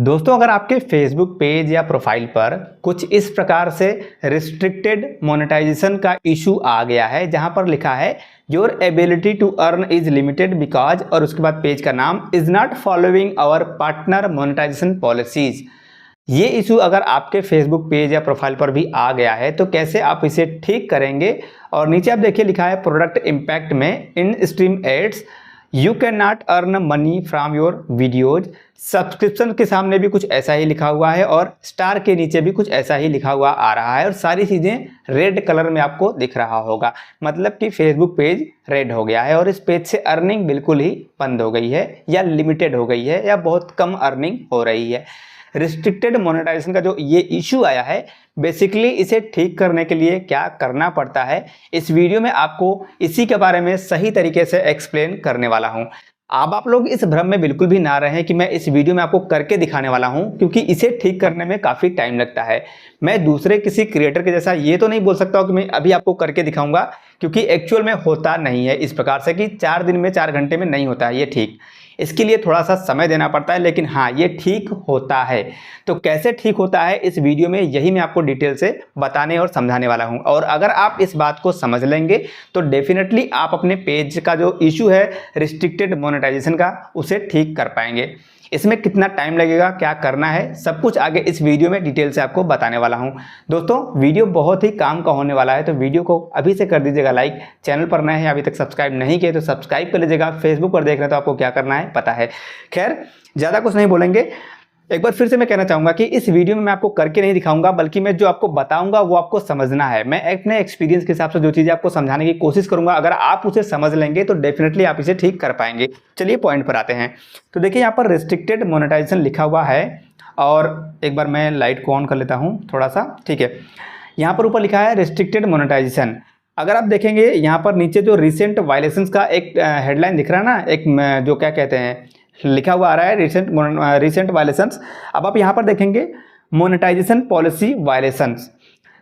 दोस्तों, अगर आपके फेसबुक पेज या प्रोफाइल पर कुछ इस प्रकार से रिस्ट्रिक्टेड मोनेटाइजेशन का इशू आ गया है जहां पर लिखा है your ability to earn is limited because और उसके बाद पेज का नाम is not following our partner monetization policies, ये इशू अगर आपके फेसबुक पेज या प्रोफाइल पर भी आ गया है तो कैसे आप इसे ठीक करेंगे। और नीचे आप देखिए लिखा है प्रोडक्ट इम्पैक्ट में in stream ads you can not earn money from your videos. Subscription के सामने भी कुछ ऐसा ही लिखा हुआ है और स्टार के नीचे भी कुछ ऐसा ही लिखा हुआ आ रहा है और सारी चीज़ें रेड कलर में आपको दिख रहा होगा, मतलब कि फेसबुक पेज रेड हो गया है और इस पेज से अर्निंग बिल्कुल ही बंद हो गई है या लिमिटेड हो गई है या बहुत कम अर्निंग हो रही है। रिस्ट्रिक्टेड मोनेटाइजेशन का जो ये इशू आया है, बेसिकली इसे ठीक करने के लिए क्या करना पड़ता है, इस वीडियो में आपको इसी के बारे में सही तरीके से एक्सप्लेन करने वाला हूं। अब आप लोग इस भ्रम में बिल्कुल भी ना रहें कि मैं इस वीडियो में आपको करके दिखाने वाला हूं, क्योंकि इसे ठीक करने में काफ़ी टाइम लगता है। मैं दूसरे किसी क्रिएटर के जैसा ये तो नहीं बोल सकता हूं कि मैं अभी आपको करके दिखाऊंगा, क्योंकि एक्चुअल में होता नहीं है इस प्रकार से कि 4 दिन में 4 घंटे में नहीं होता है ये ठीक। इसके लिए थोड़ा सा समय देना पड़ता है, लेकिन हाँ ये ठीक होता है। तो कैसे ठीक होता है इस वीडियो में यही मैं आपको डिटेल से बताने और समझाने वाला हूं। और अगर आप इस बात को समझ लेंगे तो डेफिनेटली आप अपने पेज का जो इशू है रिस्ट्रिक्टेड मोनेटाइजेशन का उसे ठीक कर पाएंगे। इसमें कितना टाइम लगेगा, क्या करना है, सब कुछ आगे इस वीडियो में डिटेल से आपको बताने वाला हूं। दोस्तों, वीडियो बहुत ही काम का होने वाला है, तो वीडियो को अभी से कर दीजिएगा लाइक। चैनल पर नए हैं, अभी तक सब्सक्राइब नहीं किए तो सब्सक्राइब कर लीजिएगा। फेसबुक पर देख रहे हैं तो आपको क्या करना है पता है। खैर, ज़्यादा कुछ नहीं बोलेंगे। एक बार फिर से मैं कहना चाहूँगा कि इस वीडियो में मैं आपको करके नहीं दिखाऊंगा, बल्कि मैं जो आपको बताऊंगा वो आपको समझना है। मैं अपने एक्सपीरियंस के हिसाब से जो चीज़ें आपको समझाने की कोशिश करूंगा, अगर आप उसे समझ लेंगे तो डेफिनेटली आप इसे ठीक कर पाएंगे। चलिए पॉइंट पर आते हैं। तो देखिए यहाँ पर रिस्ट्रिक्टेड मोनेटाइजेशन लिखा हुआ है और एक बार मैं लाइट को ऑन कर लेता हूँ थोड़ा सा, ठीक है। यहाँ पर ऊपर लिखा है रिस्ट्रिक्टेड मोनेटाइजेशन। अगर आप देखेंगे यहाँ पर नीचे जो रिसेंट वायलेशंस का एक हेडलाइन दिख रहा है ना, एक जो क्या कहते हैं लिखा हुआ आ रहा है रिसेंट वायलेशंस। अब आप यहाँ पर देखेंगे मोनेटाइजेशन पॉलिसी वायलेशंस।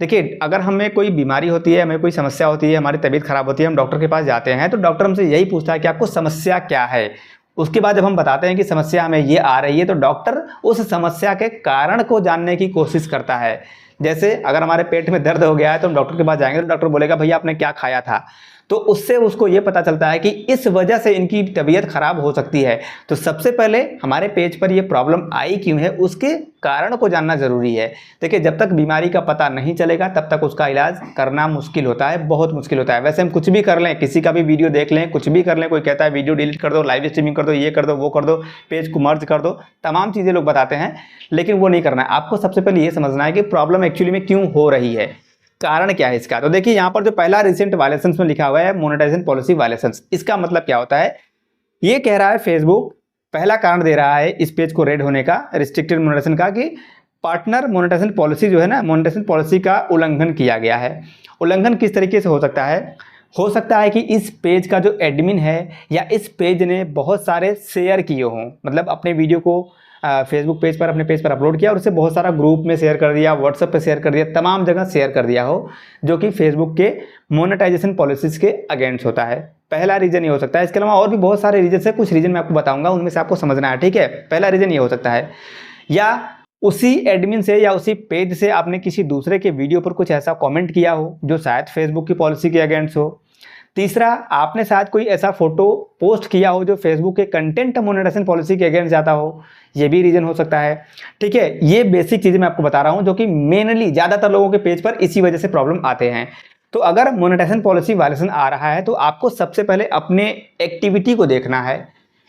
देखिए, अगर हमें कोई बीमारी होती है, हमें कोई समस्या होती है, हमारी तबीयत खराब होती है, हम डॉक्टर के पास जाते हैं तो डॉक्टर हमसे यही पूछता है कि आपको समस्या क्या है। उसके बाद जब हम बताते हैं कि समस्या हमें ये आ रही है तो डॉक्टर उस समस्या के कारण को जानने की कोशिश करता है। जैसे अगर हमारे पेट में दर्द हो गया है तो हम डॉक्टर के पास जाएंगे तो डॉक्टर बोलेगा भैया आपने क्या खाया था, तो उससे उसको ये पता चलता है कि इस वजह से इनकी तबीयत खराब हो सकती है। तो सबसे पहले हमारे पेज पर ये प्रॉब्लम आई क्यों है उसके कारण को जानना जरूरी है। देखिए, जब तक बीमारी का पता नहीं चलेगा तब तक उसका इलाज करना मुश्किल होता है, बहुत मुश्किल होता है। वैसे हम कुछ भी कर लें, किसी का भी वीडियो देख लें, कुछ भी कर लें, कोई कहता है वीडियो डिलीट कर दो, लाइव स्ट्रीमिंग कर दो, ये कर दो, वो कर दो, पेज को मर्ज कर दो, तमाम चीज़ें लोग बताते हैं, लेकिन वो नहीं करना है। आपको सबसे पहले ये समझना है कि प्रॉब्लम एक्चुअली में क्यों हो रही है, कारण क्या है इसका। तो देखिए यहाँ पर जो पहला रिसेंट वायलेशंस में लिखा हुआ है मोनेटाइजेशन पॉलिसी वायलेशंस, इसका मतलब क्या होता है, ये कह रहा है फेसबुक पहला कारण दे रहा है इस पेज को रेड होने का, रिस्ट्रिक्टेड मोनेटाइजेशन का, कि पार्टनर मोनेटाइजेशन पॉलिसी जो है ना, मोनेटाइजेशन पॉलिसी का उल्लंघन किया गया है। उल्लंघन किस तरीके से हो सकता है? हो सकता है कि इस पेज का जो एडमिन है या इस पेज ने बहुत सारे शेयर किए हों, मतलब अपने वीडियो को फेसबुक पेज पर, अपने पेज पर अपलोड किया और उसे बहुत सारा ग्रुप में शेयर कर दिया, व्हाट्सएप पे शेयर कर दिया, तमाम जगह शेयर कर दिया हो, जो कि फेसबुक के मोनेटाइजेशन पॉलिसीज के अगेंस्ट होता है। पहला रीजन ये हो सकता है। इसके अलावा और भी बहुत सारे रीजन है, कुछ रीजन मैं आपको बताऊंगा, उनमें से आपको समझना है, ठीक है। पहला रीजन ये हो सकता है, या उसी एडमिन से या उसी पेज से आपने किसी दूसरे के वीडियो पर कुछ ऐसा कमेंट किया हो जो शायद फेसबुक की पॉलिसी के अगेंस्ट हो। तीसरा, आपने शायद कोई ऐसा फोटो पोस्ट किया हो जो फेसबुक के कंटेंट मोनेटाइजेशन पॉलिसी के अगेंस्ट जाता हो, ये भी रीजन हो सकता है, ठीक है। ये बेसिक चीज़ें मैं आपको बता रहा हूं जो कि मेनली ज़्यादातर लोगों के पेज पर इसी वजह से प्रॉब्लम आते हैं। तो अगर मोनेटाइजेशन पॉलिसी वायलेशन आ रहा है तो आपको सबसे पहले अपने एक्टिविटी को देखना है।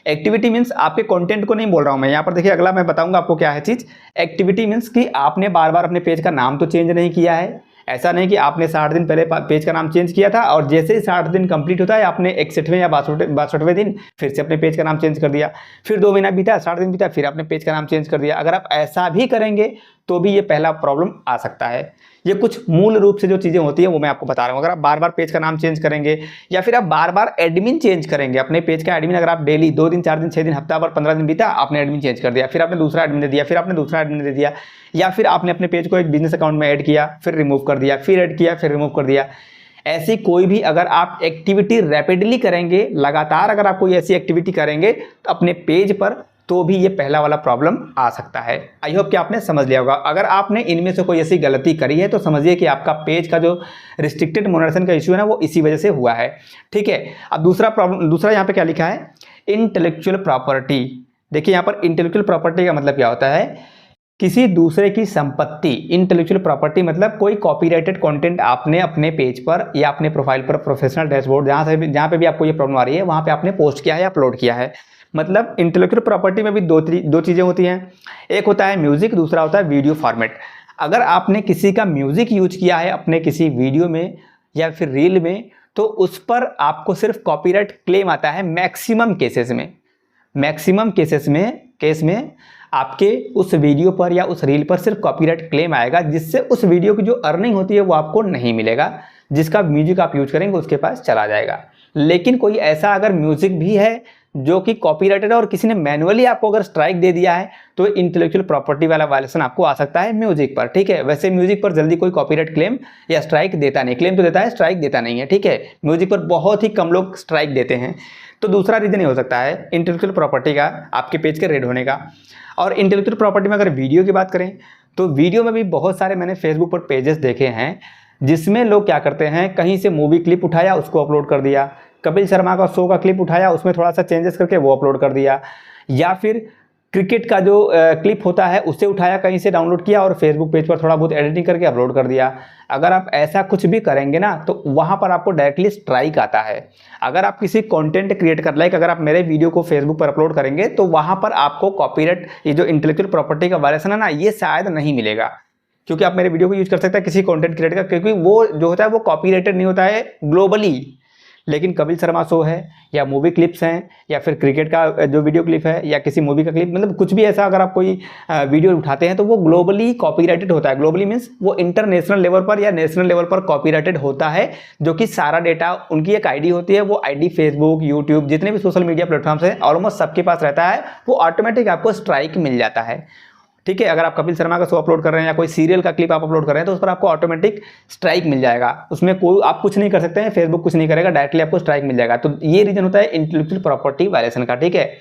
एक्टिविटी मीन्स आपके कंटेंट को नहीं बोल रहा हूं मैं, यहाँ पर देखिए अगला मैं बताऊंगा आपको क्या है चीज़। एक्टिविटी मीन्स कि आपने बार बार अपने पेज का नाम तो चेंज नहीं किया है। ऐसा नहीं कि आपने 60 दिन पहले पेज का नाम चेंज किया था और जैसे ही 60 दिन कंप्लीट होता है आपने 61वें या 62वें दिन फिर से अपने पेज का नाम चेंज कर दिया, फिर 2 महीना बीता, 60 दिन बीता, फिर आपने पेज का नाम चेंज कर दिया। अगर आप ऐसा भी करेंगे तो भी ये पहला प्रॉब्लम आ सकता है। ये कुछ मूल रूप से जो चीज़ें होती हैं वो मैं आपको बता रहा हूँ। अगर आप बार बार पेज का नाम चेंज करेंगे या फिर आप बार बार एडमिन चेंज करेंगे, अपने पेज का एडमिन अगर आप डेली 2 दिन, 4 दिन, 6 दिन, हफ्ता भर, 15 दिन बीता, आपने एडमिन चेंज कर दिया, फिर आपने दूसरा एडमिन दे दिया, फिर आपने दूसरा एडमिन दे दिया, या फिर आपने अपने पेज को एक बिजनेस अकाउंट में ऐड किया, फिर रिमूव कर दिया, फिर ऐड किया, फिर रिमूव कर दिया। ऐसी कोई भी अगर आप एक्टिविटी रैपिडली करेंगे, लगातार अगर आप कोई ऐसी एक्टिविटी करेंगे तो अपने पेज पर तो भी ये पहला वाला प्रॉब्लम आ सकता है। आई होप कि आपने समझ लिया होगा। अगर आपने इनमें से कोई ऐसी गलती करी है तो समझिए कि आपका पेज का जो रिस्ट्रिक्टेड मोनेटाइजेशन का इशू है ना, वो इसी वजह से हुआ है। ठीक है, अब दूसरा यहाँ पे क्या लिखा है, इंटेलेक्चुअल प्रॉपर्टी। देखिए यहाँ पर इंटेलेक्चुअल प्रॉपर्टी का मतलब क्या होता है, किसी दूसरे की संपत्ति। इंटेलेक्चुअल प्रॉपर्टी मतलब कोई कॉपीराइटेड कंटेंट आपने अपने पेज पर या अपने प्रोफाइल पर, प्रोफेशनल डैशबोर्ड, जहाँ पे भी आपको ये प्रॉब्लम आ रही है वहाँ पे आपने पोस्ट किया है या अपलोड किया है। मतलब इंटेलेक्चुअल प्रॉपर्टी में भी दो चीज़ें होती हैं, एक होता है म्यूजिक, दूसरा होता है वीडियो फॉर्मेट। अगर आपने किसी का म्यूजिक यूज किया है अपने किसी वीडियो में या फिर रील में, तो उस पर आपको सिर्फ कॉपीराइट क्लेम आता है मैक्सिमम केसेस में। मैक्सिमम केस में आपके उस वीडियो पर या उस रील पर सिर्फ कॉपीराइट क्लेम आएगा, जिससे उस वीडियो की जो अर्निंग होती है वो आपको नहीं मिलेगा। जिसका म्यूजिक आप यूज करेंगे उसके पास चला जाएगा। लेकिन कोई ऐसा अगर म्यूजिक भी है जो कि कॉपीराइटेड है और किसी ने मैनुअली आपको अगर स्ट्राइक दे दिया है, तो इंटेलेक्चुअल प्रॉपर्टी वाला वायलेशन आपको आ सकता है म्यूजिक पर। ठीक है, वैसे म्यूजिक पर जल्दी कोई कॉपीराइट क्लेम या स्ट्राइक देता नहीं, क्लेम तो देता है, स्ट्राइक देता नहीं है। ठीक है, म्यूजिक पर बहुत ही कम लोग स्ट्राइक देते हैं। तो दूसरा रीजन ये हो सकता है इंटेलेक्चुअल प्रॉपर्टी का, आपके पेज के रेड होने का। और इंटेलेक्चुअल प्रॉपर्टी में अगर वीडियो की बात करें तो वीडियो में भी बहुत सारे मैंने फेसबुक पर पेजेस देखे हैं जिसमें लोग क्या करते हैं, कहीं से मूवी क्लिप उठाया उसको अपलोड कर दिया, कपिल शर्मा का शो का क्लिप उठाया उसमें थोड़ा सा चेंजेस करके वो अपलोड कर दिया, या फिर क्रिकेट का जो क्लिप होता है उससे उठाया कहीं से डाउनलोड किया और फेसबुक पेज पर थोड़ा बहुत एडिटिंग करके अपलोड कर दिया। अगर आप ऐसा कुछ भी करेंगे ना तो वहाँ पर आपको डायरेक्टली स्ट्राइक आता है। अगर आप किसी कंटेंट क्रिएट कर, लाइक अगर आप मेरे वीडियो को फेसबुक पर अपलोड करेंगे तो वहाँ पर आपको कॉपीराइट, ये जो इंटेलेक्चुअल प्रॉपर्टी का वायलेशन है ना, ये शायद नहीं मिलेगा, क्योंकि आप मेरे वीडियो को यूज कर सकते हैं किसी कंटेंट क्रिएटर का, क्योंकि वो जो होता है वो कॉपीराइटेड नहीं होता है ग्लोबली। लेकिन कपिल शर्मा शो है या मूवी क्लिप्स हैं या फिर क्रिकेट का जो वीडियो क्लिप है या किसी मूवी का क्लिप, मतलब कुछ भी ऐसा अगर आप कोई वीडियो उठाते हैं तो वो ग्लोबली कॉपीराइटेड होता है। ग्लोबली मीन्स वो इंटरनेशनल लेवल पर या नेशनल लेवल पर कॉपीराइटेड होता है, जो कि सारा डेटा, उनकी एक आईडी होती है, वो आईडी फेसबुक, यूट्यूब, जितने भी सोशल मीडिया प्लेटफॉर्म्स हैं ऑलमोस्ट सबके पास रहता है, वो ऑटोमेटिक आपको स्ट्राइक मिल जाता है। ठीक है, अगर आप कपिल शर्मा का शो अपलोड कर रहे हैं या कोई सीरियल का क्लिप आप अपलोड कर रहे हैं तो उस पर आपको ऑटोमेटिक स्ट्राइक मिल जाएगा। उसमें कोई आप कुछ नहीं कर सकते हैं, फेसबुक कुछ नहीं करेगा, डायरेक्टली आपको स्ट्राइक मिल जाएगा। तो ये रीजन होता है इंटेलेक्चुअल प्रॉपर्टी वायलेशन का। ठीक है,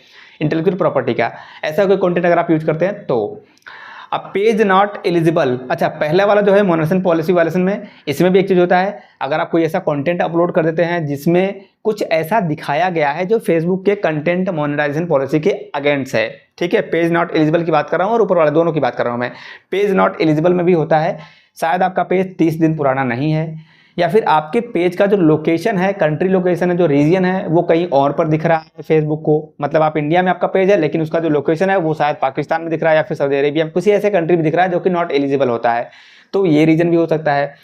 इंटेलेक्चुअल प्रॉपर्टी का ऐसा कोई कंटेंट अगर आप यूज करते हैं तो। अब पेज नॉट एलिजिबल, अच्छा पहला वाला जो है मोनेटाइजेशन पॉलिसी वायलेशन में, इसमें भी एक चीज़ होता है, अगर आप कोई ऐसा कंटेंट अपलोड कर देते हैं जिसमें कुछ ऐसा दिखाया गया है जो फेसबुक के कंटेंट मोनेटाइजेशन पॉलिसी के अगेंस्ट है। ठीक है, पेज नॉट एलिजिबल की बात कर रहा हूँ और ऊपर वाले दोनों की बात कर रहा हूँ मैं। पेज नॉट एलिजिबल में भी होता है, शायद आपका पेज 30 दिन पुराना नहीं है, या फिर आपके पेज का जो लोकेशन है, कंट्री लोकेशन है, जो रीजन है वो कहीं और पर दिख रहा है फेसबुक को। मतलब आप इंडिया में आपका पेज है लेकिन उसका जो लोकेशन है वो शायद पाकिस्तान में दिख रहा है या फिर सऊदी अरेबिया में, किसी ऐसे कंट्री में दिख रहा है जो कि नॉट एलिजिबल होता है। तो ये रीजन भी हो सकता है।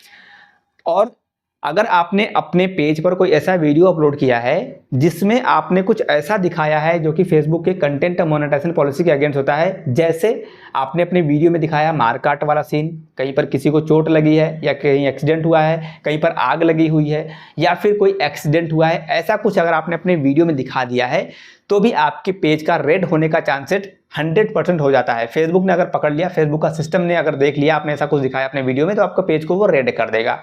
और अगर आपने अपने पेज पर कोई ऐसा वीडियो अपलोड किया है जिसमें आपने कुछ ऐसा दिखाया है जो कि फेसबुक के कंटेंट मोनेटाइजेशन पॉलिसी के अगेंस्ट होता है, जैसे आपने अपने वीडियो में दिखाया मारकाट वाला सीन, कहीं पर किसी को चोट लगी है या कहीं एक्सीडेंट हुआ है, कहीं पर आग लगी हुई है या फिर कोई एक्सीडेंट हुआ है, ऐसा कुछ अगर आपने अपने वीडियो में दिखा दिया है तो भी आपके पेज का रेड होने का चांसेस 100% हो जाता है। फेसबुक ने अगर पकड़ लिया, फेसबुक का सिस्टम ने अगर देख लिया आपने ऐसा कुछ दिखाया अपने वीडियो में, तो आपका पेज को वो रेड कर देगा,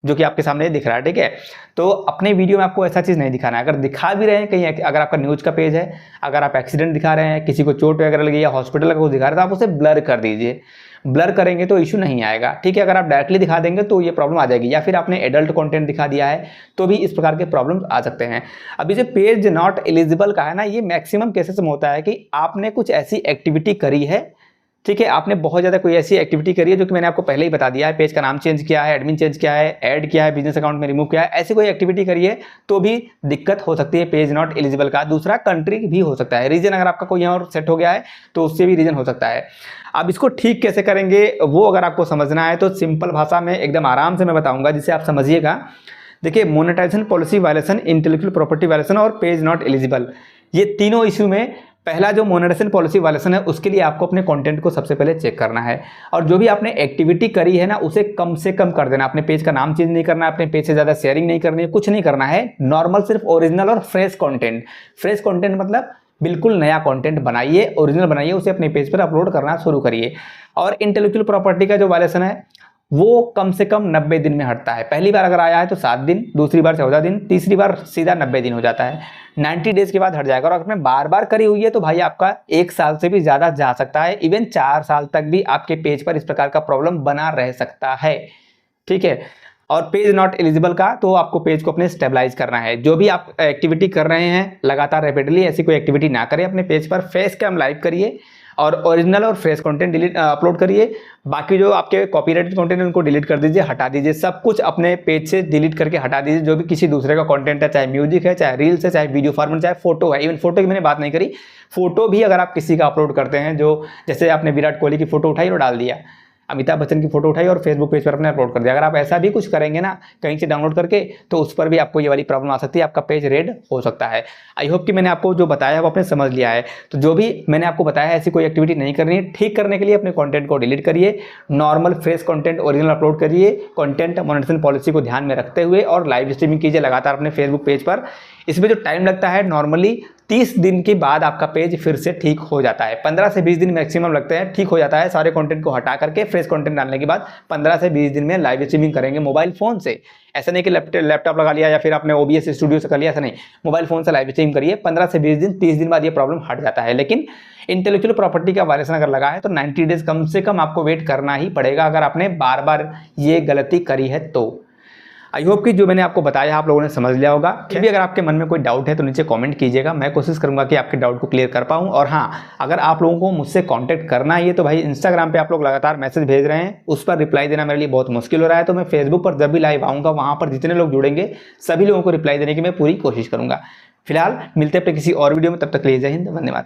जो कि आपके सामने दिख रहा है। ठीक है, तो अपने वीडियो में आपको ऐसा चीज़ नहीं दिखाना है। अगर दिखा भी रहे हैं कहीं, अगर आपका न्यूज़ का पेज है, अगर आप एक्सीडेंट दिखा रहे हैं, किसी को चोट वगैरह लगी या हॉस्पिटल का कुछ दिखा रहे हैं, तो आप उसे ब्लर कर दीजिए। ब्लर करेंगे तो इशू नहीं आएगा। ठीक है, अगर आप डायरेक्टली दिखा देंगे तो ये प्रॉब्लम आ जाएगी, या फिर आपने एडल्ट कंटेंट दिखा दिया है तो भी इस प्रकार के प्रॉब्लम आ सकते हैं। अभी जो पेज नॉट एलिजिबल का है ना, ये मैक्सिमम केसेस में होता है कि आपने कुछ ऐसी एक्टिविटी करी है, ठीक है, आपने बहुत ज़्यादा कोई ऐसी एक्टिविटी करी है जो कि मैंने आपको पहले ही बता दिया है, पेज का नाम चेंज किया है, एडमिन चेंज किया है, ऐड किया है, बिजनेस अकाउंट में रिमूव किया है, ऐसी कोई एक्टिविटी करी है तो भी दिक्कत हो सकती है पेज नॉट एलिजिबल का। दूसरा कंट्री भी हो सकता है, रीजन अगर आपका कोई यहाँ और सेट हो गया है तो उससे भी रीजन हो सकता है। अब इसको ठीक कैसे करेंगे वो अगर आपको समझना है तो सिंपल भाषा में एकदम आराम से मैं बताऊँगा जिससे आप समझिएगा। देखिए, monetization policy violation, intellectual property violation और पेज नॉट एलिजिबल, ये तीनों इशू में पहला जो मोनेटाइजेशन पॉलिसी वायलेशन है उसके लिए आपको अपने कंटेंट को सबसे पहले चेक करना है, और जो भी आपने एक्टिविटी करी है ना उसे कम से कम कर देना। अपने पेज का नाम चेंज नहीं करना है, अपने पेज से ज़्यादा शेयरिंग नहीं करनी है, कुछ नहीं करना है। नॉर्मल सिर्फ ओरिजिनल और फ्रेश कंटेंट, फ्रेश कंटेंट मतलब बिल्कुल नया कंटेंट बनाइए, ओरिजिनल बनाइए, उसे अपने पेज पर अपलोड करना शुरू करिए। और इंटेलेक्चुअल प्रॉपर्टी का जो वायलेशन है वो कम से कम 90 दिन में हटता है। पहली बार अगर आया है तो 7 दिन, दूसरी बार 14 दिन, तीसरी बार सीधा 90 दिन हो जाता है। 90 डेज के बाद हट जाएगा। और अगर आपने बार बार करी हुई है तो भाई आपका 1 साल से भी ज़्यादा जा सकता है, इवन 4 साल तक भी आपके पेज पर इस प्रकार का प्रॉब्लम बना रह सकता है। ठीक है। और पेज नॉट एलिजिबल का तो आपको पेज को अपने स्टेबलाइज करना है। जो भी आप एक्टिविटी कर रहे हैं लगातार रैपिडली, ऐसी कोई एक्टिविटी ना करें। अपने पेज पर फेस कैम लाइव करिए और ओरिजिनल और फ्रेश कंटेंट डिलीट अपलोड करिए। बाकी जो आपके कॉपीराइटेड कंटेंट है उनको डिलीट कर दीजिए, हटा दीजिए। सब कुछ अपने पेज से डिलीट करके हटा दीजिए। जो भी किसी दूसरे का कंटेंट है, चाहे म्यूजिक है, चाहे रील्स है, चाहे वीडियो फॉर्मेट, चाहे फोटो है। इवन फोटो की मैंने बात नहीं करी। फोटो भी अगर आप किसी का अपलोड करते हैं, जो जैसे आपने विराट कोहली की फोटो उठाई और डाल दिया, अमिताभ बच्चन की फोटो उठाई और फेसबुक पेज पर अपने अपलोड कर दिया, अगर आप ऐसा भी कुछ करेंगे ना कहीं से डाउनलोड करके, तो उस पर भी आपको ये वाली प्रॉब्लम आ सकती है, आपका पेज रेड हो सकता है। आई होप कि मैंने आपको जो बताया वो आपने समझ लिया है। तो जो भी मैंने आपको बताया है, ऐसी कोई एक्टिविटी नहीं करनी है। ठीक करने के लिए अपने कंटेंट को डिलीट करिए, normal fresh content original upload करिए, कंटेंट मोनेटाइजेशन पॉलिसी को ध्यान में रखते हुए, और लाइव स्ट्रीमिंग कीजिए लगातार अपने फेसबुक पेज पर। इसमें जो टाइम लगता है नॉर्मली 30 दिन के बाद आपका पेज फिर से ठीक हो जाता है। 15 से 20 दिन मैक्सिमम लगते हैं, ठीक हो जाता है। सारे कंटेंट को हटा करके फ्रेश कंटेंट डालने के बाद 15 से 20 दिन में लाइव स्ट्रीमिंग करेंगे मोबाइल फोन से। ऐसा नहीं कि लैपटॉप लगा लिया या फिर आपने OBS स्टूडियो से कर लिया, ऐसा नहीं। मोबाइल फोन से लाइव स्ट्रीम करिए। 15 से 20 दिन, 30 दिन बाद ये प्रॉब्लम हट जाता है। लेकिन इंटेलेक्चुअल प्रॉपर्टी का वायलेशन अगर लगा है तो 90 डेज कम से कम आपको वेट करना ही पड़ेगा, अगर आपने बार बार ये गलती करी है तो। आई होप कि जो मैंने आपको बताया आप लोगों ने समझ लिया होगा। फिर भी अगर आपके मन में कोई डाउट है तो नीचे कमेंट कीजिएगा, मैं कोशिश करूंगा कि आपके डाउट को क्लियर कर पाऊं। और हाँ, अगर आप लोगों को मुझसे कांटेक्ट करना है तो भाई इंस्टाग्राम पे आप लोग लगातार मैसेज भेज रहे हैं, उस पर रिप्लाई देना मेरे लिए बहुत मुश्किल हो रहा है। तो मैं फेसबुक पर जब भी लाइव आऊँगा, वहाँ पर जितने लोग जुड़ेंगे सभी लोगों को रिप्लाई देने की मैं पूरी कोशिश करूँगा। फिलहाल मिलते हैं अपने किसी और वीडियो में, तब तक के लिए जय हिंद, वंदे मातरम।